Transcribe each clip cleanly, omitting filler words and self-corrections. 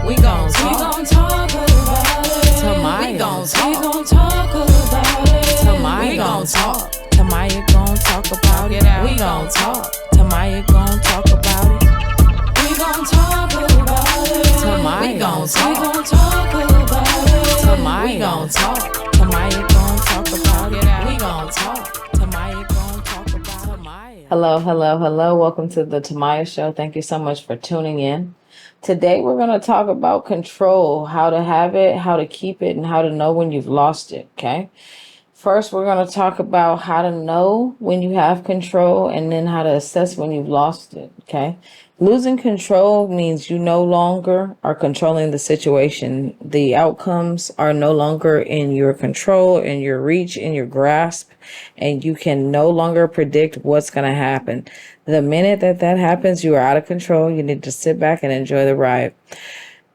We gon' talk about it. Tamaya. We gon' talk about it. Tamaya. We gon' talk. Tamaya gon' talk about it. We gon' talk. Tamaya gon' talk about it. We gon' talk about it. Tamaya. We gon' talk about it. Tamaya. We gon' talk. Tamaya gon' talk about it. We gon' talk. Tamaya gon' talk about it. Tamaya. Hello. Welcome to the Tamaya Show. Thank you so much for tuning in. Today we're going to talk about control, how to have it, how to keep it, and how to know when you've lost it, okay? First, we're going to talk about how to know when you have control and then how to assess when you've lost it, okay? Losing control means you no longer are controlling the situation. The outcomes are no longer in your control, in your reach, in your grasp, and you can no longer predict what's going to happen. The minute that happens, you are out of control. You need to sit back and enjoy the ride.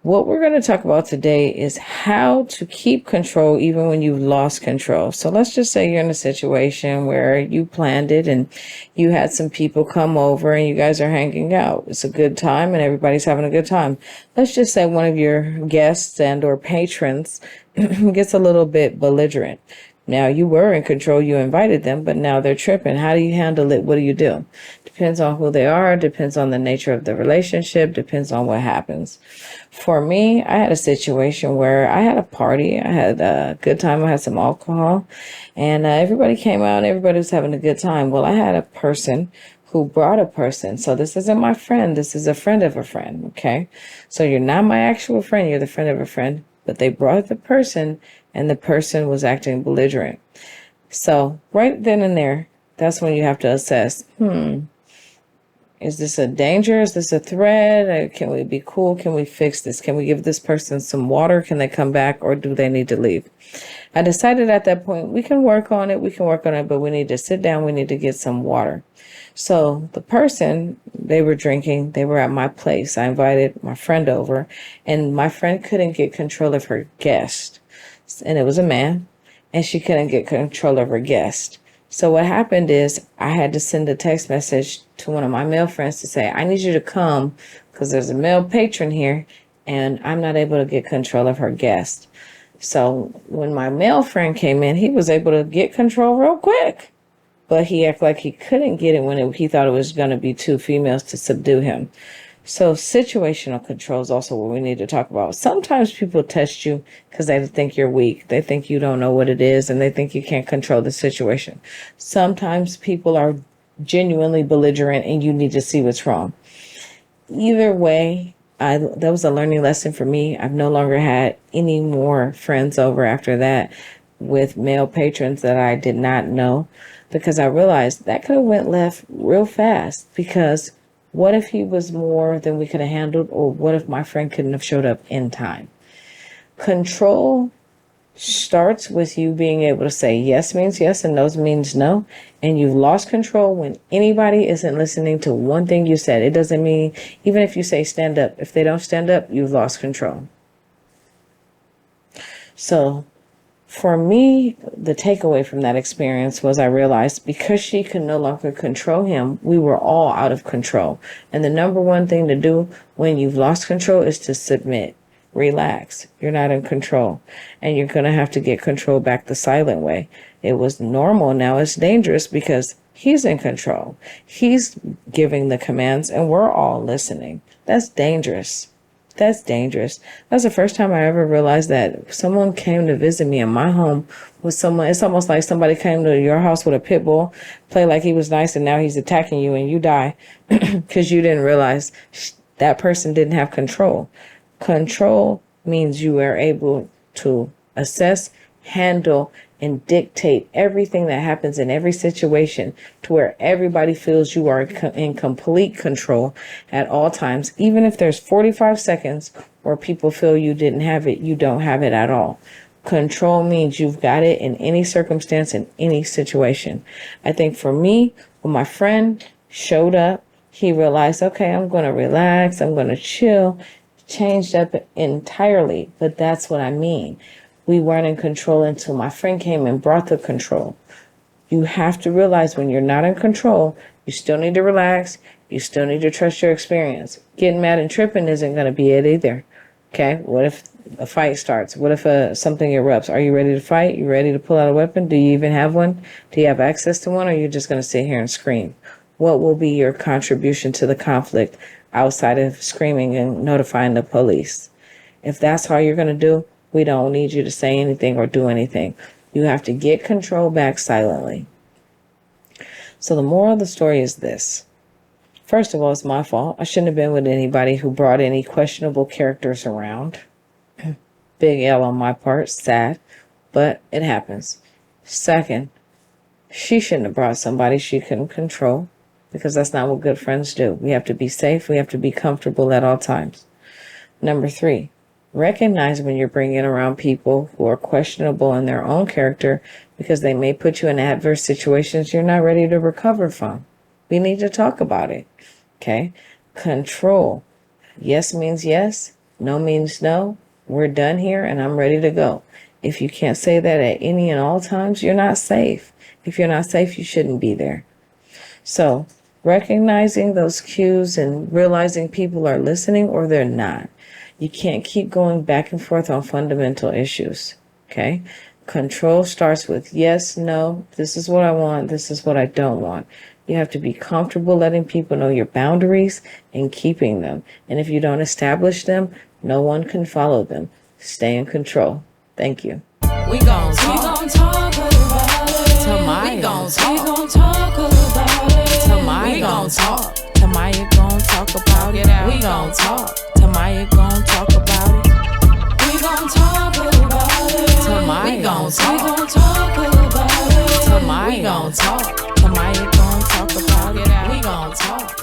What we're going to talk about today is how to keep control even when you've lost control. So let's just say you're in a situation where you planned it and you had some people come over and you guys are hanging out. It's a good time and everybody's having a good time. Let's just say one of your guests and or patrons gets a little bit belligerent. Now, you were in control, you invited them, but now they're tripping. How do you handle it? What do you do? Depends on who they are, depends on the nature of the relationship, depends on what happens. For me, I had a situation where I had a party, I had a good time, I had some alcohol, and everybody came out and everybody was having a good time. Well, I had a person who brought a person. So this isn't my friend, this is a friend of a friend, okay? So you're not my actual friend, you're the friend of a friend, but they brought the person and the person was acting belligerent. So right then and there, that's when you have to assess, is this a danger? Is this a threat? Can we be cool? Can we fix this? Can we give this person some water? Can they come back or do they need to leave? I decided at that point, we can work on it, but we need to sit down. We need to get some water. So the person, they were drinking, they were at my place. I invited my friend over and my friend couldn't get control of her guest. And it was a man and she couldn't get control of her guest. So what happened is I had to send a text message to one of my male friends to say, I need you to come because there's a male patron here and I'm not able to get control of her guest. So when my male friend came in, he was able to get control real quick, but he acted like he couldn't get it when he thought it was going to be two females to subdue him. So situational control is also what we need to talk about. Sometimes people test you because they think you're weak. They think you don't know what it is and they think you can't control the situation. Sometimes people are genuinely belligerent and you need to see what's wrong. Either way, that was a learning lesson for me. I've no longer had any more friends over after that with male patrons that I did not know because I realized that could have went left real fast because what if he was more than we could have handled, or what if my friend couldn't have showed up in time? Control starts with you being able to say yes means yes and no means no. And you've lost control when anybody isn't listening to one thing you said. It doesn't mean, even if you say stand up, if they don't stand up, you've lost control. So for me, the takeaway from that experience was I realized because she could no longer control him, we were all out of control. And the number one thing to do when you've lost control is to submit. Relax. You're not in control. And you're going to have to get control back the silent way. It was normal. Now it's dangerous because he's in control. He's giving the commands and we're all listening. That's dangerous. That's dangerous. That's the first time I ever realized that someone came to visit me in my home with someone. It's almost like somebody came to your house with a pit bull, play like he was nice, and now he's attacking you and you die because you didn't realize that person didn't have control. Control means you are able to assess, handle, and dictate everything that happens in every situation to where everybody feels you are in complete control at all times. Even if there's 45 seconds where people feel you didn't have it, you don't have it at all. Control means you've got it in any circumstance, in any situation. I think for me, when my friend showed up, he realized, okay, I'm going to relax, I'm going to chill, changed up entirely. But that's what I mean. We weren't in control until my friend came and brought the control. You have to realize when you're not in control, you still need to relax. You still need to trust your experience. Getting mad and tripping isn't going to be it either. Okay, what if a fight starts? What if something erupts? Are you ready to fight? You ready to pull out a weapon? Do you even have one? Do you have access to one? Or are you just going to sit here and scream? What will be your contribution to the conflict outside of screaming and notifying the police? If that's all you're going to do, we don't need you to say anything or do anything. You have to get control back silently. So the moral of the story is this. First of all, it's my fault. I shouldn't have been with anybody who brought any questionable characters around. Big L on my part, sad, but it happens. Second, she shouldn't have brought somebody she couldn't control, because that's not what good friends do. We have to be safe. We have to be comfortable at all times. Number 3, recognize when you're bringing around people who are questionable in their own character because they may put you in adverse situations you're not ready to recover from. We need to talk about it. Okay? Control. Yes means yes. No means no. We're done here and I'm ready to go. If you can't say that at any and all times, you're not safe. If you're not safe, you shouldn't be there. So, recognizing those cues and realizing people are listening or they're not. You can't keep going back and forth on fundamental issues. Okay? Control starts with yes, no, this is what I want, this is what I don't want. You have to be comfortable letting people know your boundaries and keeping them. And if you don't establish them, no one can follow them. Stay in control. Thank you. We gon' talk about it. Tamaya gon' talk. We gon' talk about it. Tamaya gon' talk. Tamaya gon' talk about it. We gon' talk. Tamaya gon' talk about it. We gon' talk about it. Tamaya gon' talk. We gon' talk about it. Tamaya gon' talk. Tamaya gon' talk about it. We gon' talk.